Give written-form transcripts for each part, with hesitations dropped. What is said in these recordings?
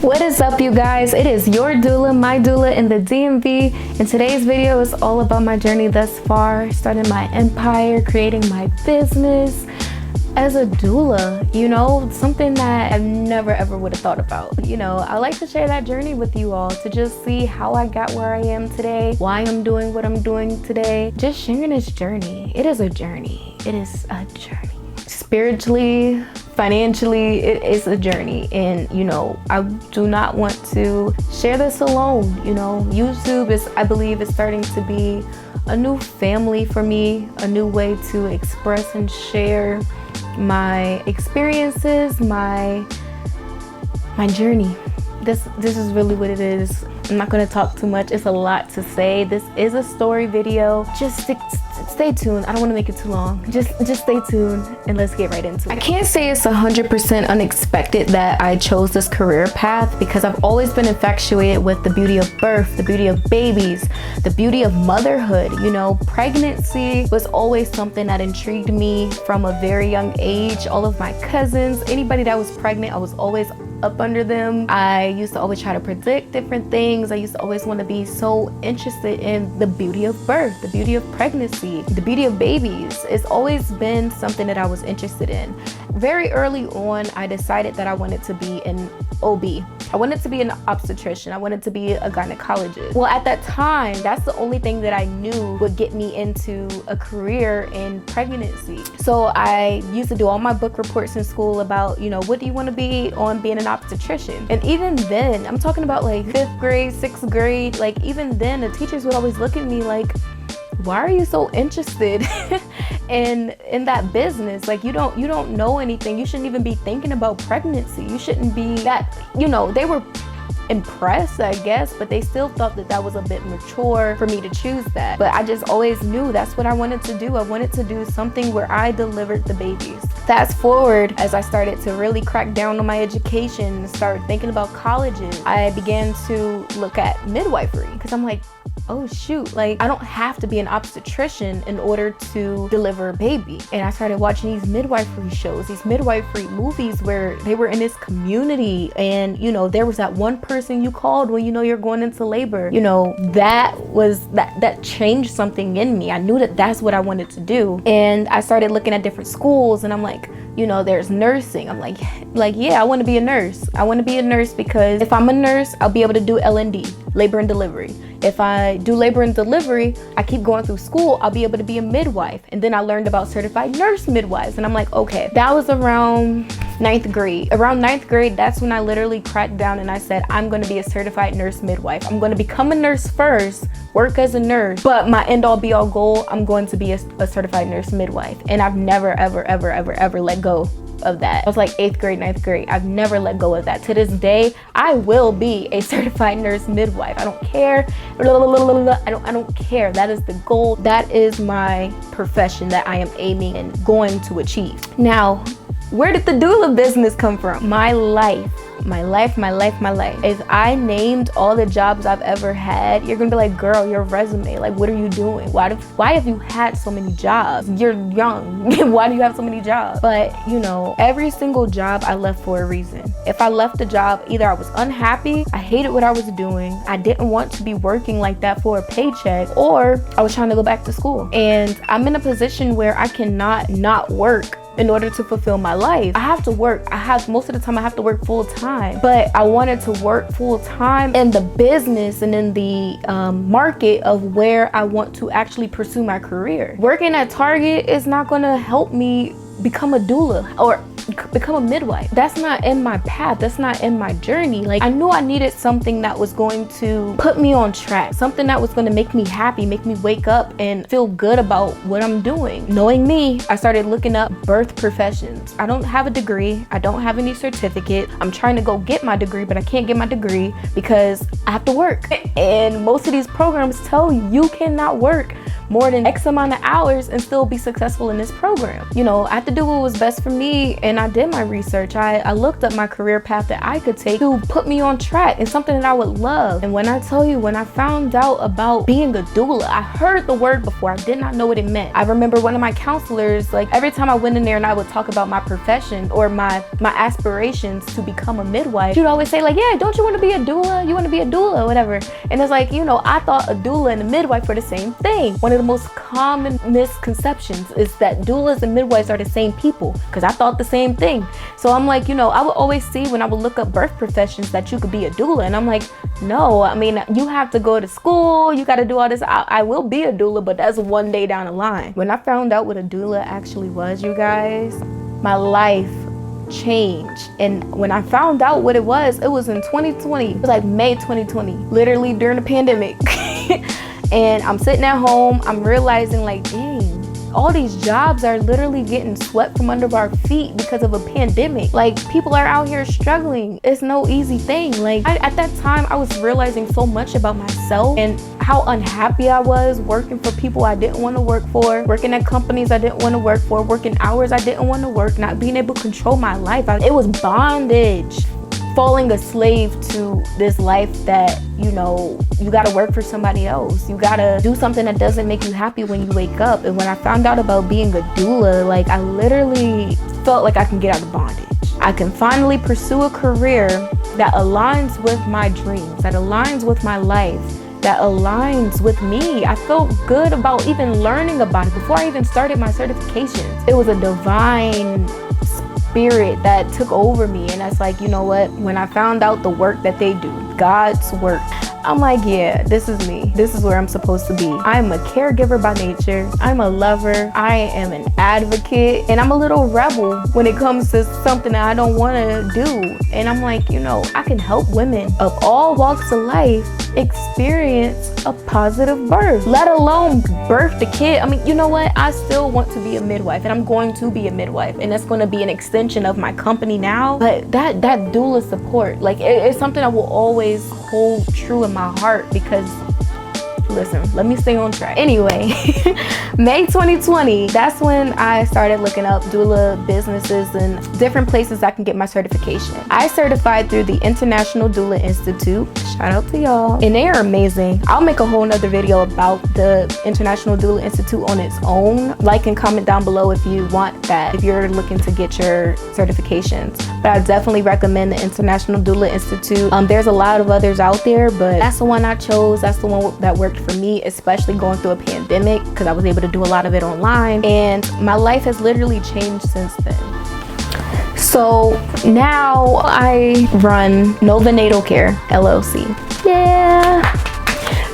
What is up, you guys? It is your doula, my doula in the DMV, and today's video is all about my journey thus far, starting my empire, creating my business as a doula. You know, something that I never ever would have thought about. You know, I like to share that journey with you all to just see how I got where I am today, why I'm doing what I'm doing today. Just sharing this journey. It is a journey. It is a journey. Spiritually, financially, it is a journey, and you know, I do not want to share this alone. You know, YouTube is, I believe, is starting to be a new family for me, a new way to express and share my experiences, my journey. This is really what it is. I'm not going to talk too much. It's a lot to say. This is a story video. Just stay tuned. I don't want to make it too long. Just stay tuned and let's get right into it. I can't say it's 100% unexpected that I chose this career path, because I've always been infatuated with the beauty of birth, the beauty of babies, the beauty of motherhood. You know, pregnancy was always something that intrigued me from a very young age. All of my cousins, anybody that was pregnant, I was always up under them. I used to always try to predict different things. I used to always want to be so interested in the beauty of birth, the beauty of pregnancy, the beauty of babies. It's always been something that I was interested in. Very early on, I decided that I wanted to be an OB. I wanted to be an obstetrician. I wanted to be a gynecologist. Well, at that time, that's the only thing that I knew would get me into a career in pregnancy. So I used to do all my book reports in school about, you know, what do you want to be on being an obstetrician? And even then, I'm talking about like 5th grade, 6th grade, like even then the teachers would always look at me like, why are you so interested in that business? Like, you don't know anything. You shouldn't even be thinking about pregnancy. You shouldn't be that, you know, they were impressed, I guess, but they still thought that that was a bit mature for me to choose that. But I just always knew that's what I wanted to do. I wanted to do something where I delivered the babies. Fast forward, as I started to really crack down on my education and start thinking about colleges, I began to look at midwifery, because I'm like, oh shoot, like I don't have to be an obstetrician in order to deliver a baby. And I started watching these midwifery shows, these midwifery movies where they were in this community, and you know, there was that one person you called when you know you're going into labor. You know, that changed something in me. I knew that that's what I wanted to do. And I started looking at different schools, and I'm like, you know, there's nursing. I'm like, yeah, I want to be a nurse. I want to be a nurse because if I'm a nurse, I'll be able to do L&D, labor and delivery. If I do labor and delivery, I keep going through school, I'll be able to be a midwife. And then I learned about certified nurse midwives. And I'm like, okay, that was around 9th grade. Around 9th grade, that's when I literally cracked down and I said, I'm going to be a certified nurse midwife. I'm going to become a nurse first, work as a nurse, but my end all be all goal, I'm going to be a certified nurse midwife. And I've never, ever let go of that. I was like 8th grade, 9th grade. I've never let go of that. To this day, I will be a certified nurse midwife. I don't care. I don't care. That is the goal. That is my profession that I am aiming and going to achieve. Now, where did the doula business come from? My life. If I named all the jobs I've ever had, you're gonna be like, girl, your resume, like, what are you doing? Why have you had so many jobs? You're young. Why do you have so many jobs? But you know, every single job I left for a reason. If I left a job, either I was unhappy, I hated what I was doing, I didn't want to be working like that for a paycheck, or I was trying to go back to school. And I'm in a position where I cannot not work in order to fulfill my life. I have to work. Most of the time I have to work full time, but I wanted to work full time in the business and in the market of where I want to actually pursue my career. Working at Target is not gonna help me become a doula or become a midwife. That's not in my path. That's not in my journey. Like, I knew I needed something that was going to put me on track, something that was going to make me happy, make me wake up and feel good about what I'm doing. Knowing me, I started looking up birth professions. I don't have a degree. I don't have any certificate. I'm trying to go get my degree, but I can't get my degree because I have to work. And most of these programs tell you you cannot work more than X amount of hours and still be successful in this program. You know, I had to do what was best for me, and I did my research. I looked up my career path that I could take to put me on track and something that I would love. And when I tell you, when I found out about being a doula, I heard the word before. I did not know what it meant. I remember one of my counselors, like every time I went in there and I would talk about my profession or my aspirations to become a midwife, she'd always say like, yeah, don't you want to be a doula? You want to be a doula, whatever. And it's like, you know, I thought a doula and a midwife were the same thing. One of the most common misconceptions is that doulas and midwives are the same people, because I thought the same thing. So I'm like, you know, I would always see when I would look up birth professions that you could be a doula, and I'm like, no, I mean, you have to go to school, you got to do all this. I will be a doula, but that's one day down the line. When I found out what a doula actually was, you guys, my life changed. And when I found out what it was in 2020. It was like May 2020, literally during the pandemic. And I'm sitting at home, I'm realizing like, dang, all these jobs are literally getting swept from under our feet because of a pandemic. Like, people are out here struggling. It's no easy thing. Like, at that time, I was realizing so much about myself and how unhappy I was working for people I didn't want to work for, working at companies I didn't want to work for, working hours I didn't want to work, not being able to control my life. It was bondage. Falling a slave to this life that, you know, you gotta work for somebody else. You gotta do something that doesn't make you happy when you wake up. And when I found out about being a doula, like, I literally felt like I can get out of bondage. I can finally pursue a career that aligns with my dreams, that aligns with my life, that aligns with me. I felt good about even learning about it before I even started my certifications. It was a divine spirit that took over me, and that's like, you know what, when I found out the work that they do, God's work, I'm like, yeah, this is me. This is where I'm supposed to be. I'm a caregiver by nature. I'm a lover. I am an advocate, and I'm a little rebel when it comes to something that I don't want to do. And I'm like, you know, I can help women of all walks of life experience a positive birth, let alone birth the kid. I mean, you know what? I still want to be a midwife, and I'm going to be a midwife, and that's going to be an extension of my company now. But that doula support, like, it's something I will always hold true in my heart, because listen, let me stay on track. Anyway, May 2020, that's when I started looking up doula businesses and different places I can get my certification. I certified through the International Doula Institute. Shout out to y'all. And they are amazing. I'll make a whole nother video about the International Doula Institute on its own. Like and comment down below if you want that, if you're looking to get your certifications. But I definitely recommend the International Doula Institute. There's a lot of others out there, but that's the one I chose. That's the one that worked for me, especially going through a pandemic, because I was able to do a lot of it online, and my life has literally changed since then. So now I run Natal Care LLC. Yeah.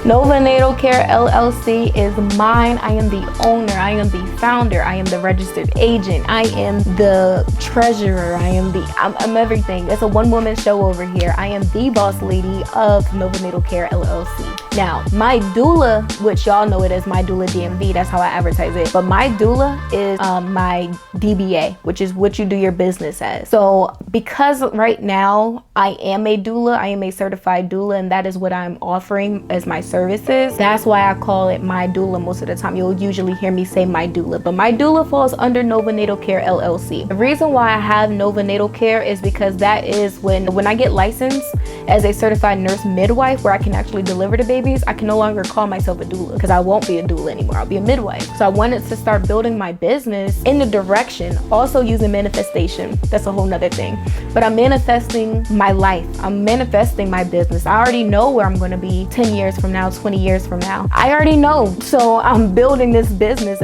Natal Care LLC is mine. I am the owner. I am the founder. I am the registered agent. I am the treasurer. I'm everything. It's a one-woman show over here. I am the boss lady of Natal Care LLC. Now, my doula, which y'all know it as my doula DMV, that's how I advertise it. But my doula is my DBA, which is what you do your business as. So because right now I am a doula, I am a certified doula, and that is what I'm offering as my services. That's why I call it my doula most of the time. You'll usually hear me say my doula, but my doula falls under Natal Care LLC. The reason why I have Natal Care is because that is when I get licensed as a certified nurse midwife, where I can actually deliver the babies, I can no longer call myself a doula, because I won't be a doula anymore. I'll be a midwife. So I wanted to start building my business in the direction, also using manifestation. That's a whole nother thing. But I'm manifesting my life. I'm manifesting my business. I already know where I'm going to be 10 years from now, 20 years from now. I already know. So I'm building this business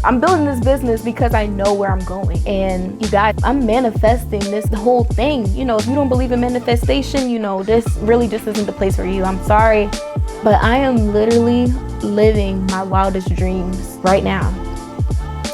I'm building this business because I know where I'm going. And you guys, I'm manifesting this whole thing. You know, if you don't believe in manifestation, you know, this really just isn't the place for you. I'm sorry. But I am literally living my wildest dreams right now.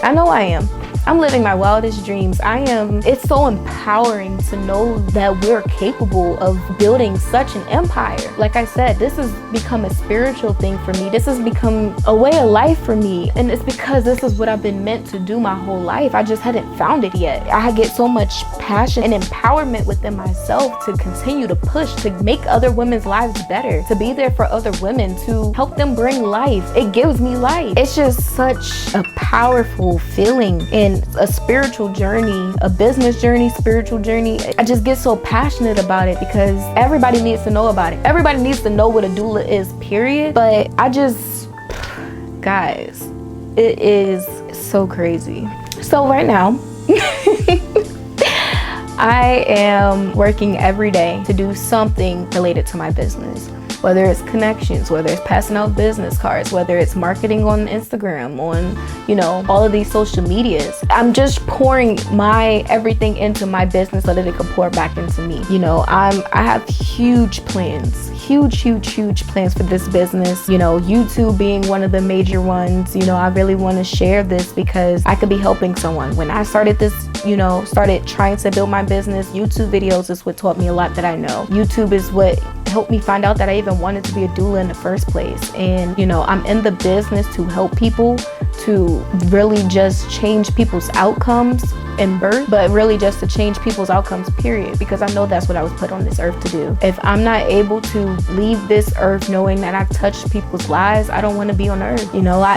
I know I am. I'm living my wildest dreams. It's so empowering to know that we're capable of building such an empire. Like I said, this has become a spiritual thing for me. This has become a way of life for me. And it's because this is what I've been meant to do my whole life. I just hadn't found it yet. I get so much passion and empowerment within myself to continue to push, to make other women's lives better, to be there for other women, to help them bring life. It gives me life. It's just such a powerful feeling in a spiritual journey, a business journey, spiritual journey. I just get so passionate about it because everybody needs to know about it. Everybody needs to know what a doula is, period. But guys, it is so crazy. So right now, I am working every day to do something related to my business. Whether it's connections, whether it's passing out business cards, whether it's marketing on Instagram, on, all of these social medias. I'm just pouring my everything into my business so that it can pour back into me. I have huge plans, huge plans for this business. YouTube being one of the major ones. I really want to share this because I could be helping someone. When I started this, started trying to build my business, YouTube videos is what taught me a lot that I know. YouTube is what helped me find out that I even wanted to be a doula in the first place. And I'm in the business to help people, to really just change people's outcomes in birth, but really just to change people's outcomes, period, because I know that's what I was put on this earth to do. If I'm not able to leave this earth knowing that I've touched people's lives, I don't want to be on earth.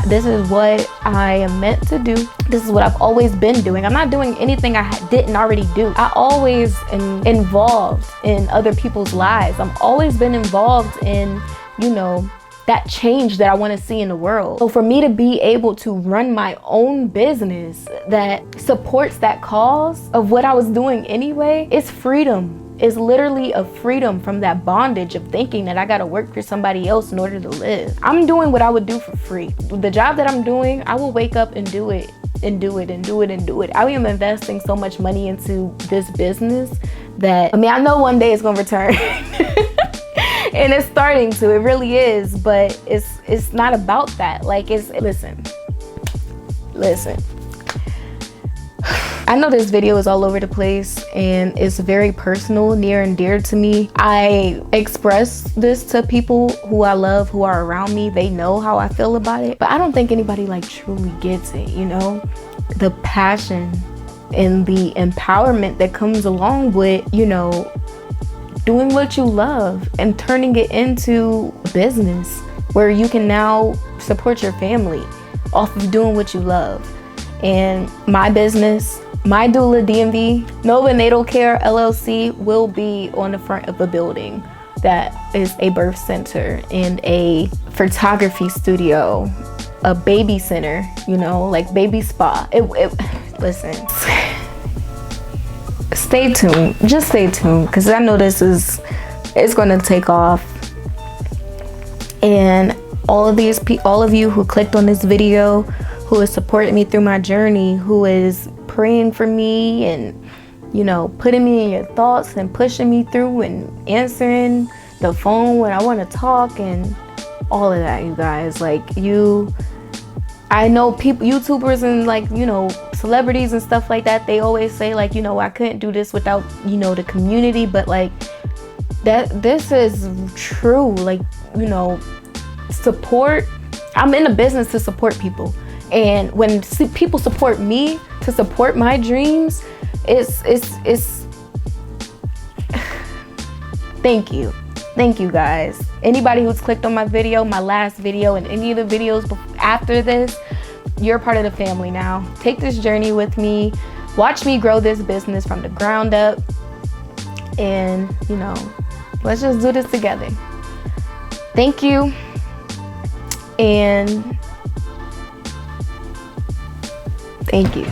This is what I am meant to do. This is what I've always been doing. I'm not doing anything I didn't already do. I always am involved in other people's lives. I'm always been involved in, that change that I want to see in the world. So for me to be able to run my own business that supports that cause of what I was doing anyway, it's freedom. It's literally a freedom from that bondage of thinking that I gotta work for somebody else in order to live. I'm doing what I would do for free. The job that I'm doing, I will wake up and do it. I am investing so much money into this business that, I know one day it's gonna return. And it's starting to, it really is, but it's not about that. Listen. I know this video is all over the place and it's very personal, near and dear to me. I express this to people who I love, who are around me. They know how I feel about it, but I don't think anybody truly gets it, the passion and the empowerment that comes along with, doing what you love and turning it into a business where you can now support your family off of doing what you love. And my business, my doula DMV, Natal Care LLC, will be on the front of a building that is a birth center and a photography studio, a baby center, baby spa. Listen. Stay tuned, just stay tuned, because I know it's going to take off. And all of you who clicked on this video, who has supported me through my journey, who is praying for me and putting me in your thoughts and pushing me through and answering the phone when I want to talk and all of that, you guys. I know people, YouTubers and celebrities and stuff like that, they always say I couldn't do this without the community, but this is true. Support. I'm in the business to support people, and when people support me to support my dreams, it's thank you guys. Anybody who's clicked on my video, my last video, and any of the videos after this, you're part of the family now. Take this journey with me. Watch me grow this business from the ground up. And, let's just do this together. Thank you. And thank you.